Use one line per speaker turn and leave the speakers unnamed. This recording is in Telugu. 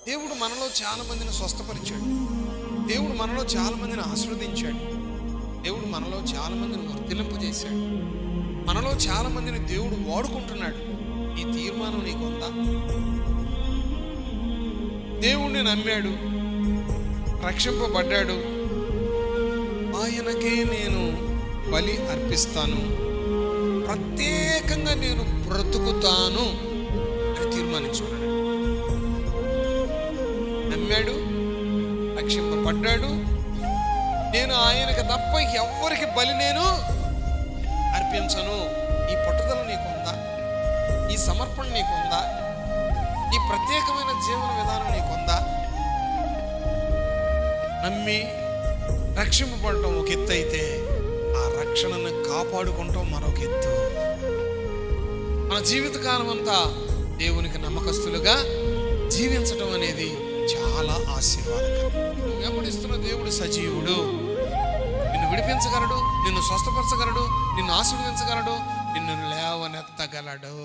దేవుడు మనలో చాలా మందిని స్వస్థపరిచాడు. దేవుడు మనలో చాలా మందిని ఆశీర్వదించాడు. దేవుడు మనలో చాలా మందిని వర్ధిల్లింపజేశాడు. మనలో చాలా మందిని దేవుడు వాడుకుంటున్నాడు. ఈ తీర్మానం నీకుందా? దేవుణ్ణి నమ్మాడు, రక్షింపబడ్డాడు, ఆయనకే నేను బలి అర్పిస్తాను, ప్రత్యేకంగా నేను బ్రతుకుతాను అని తీర్మానించుకున్నాడు. నమ్మాడు, రక్షింపబడ్డాడు. నేను ఆయనకి తప్ప ఎవ్వరికి బలి నేను అర్పించను. ఈ పట్టుదల నీకుందా? ఈ సమర్పణ నీకుందా? ఈ ప్రత్యేకమైన జీవన విధానం నీకుందా? నమ్మి రక్షింపబడటం ఒక ఎత్తు అయితే, ఆ రక్షణను కాపాడుకుంటాం మరొక ఎత్తు. మన జీవితకాలం అంతా దేవునికి నమ్మకస్తులుగా జీవించటం అనేది చాలా ఆశీర్వాదకరం. నువ్వు వెంబడిస్తున్న దేవుడు సజీవుడు. నిన్ను విడిపించగలడు, నిన్ను స్వస్థపరచగలడు, నిన్ను ఆశీర్వదించగలడు, నిన్ను లేవనెత్తగలడు.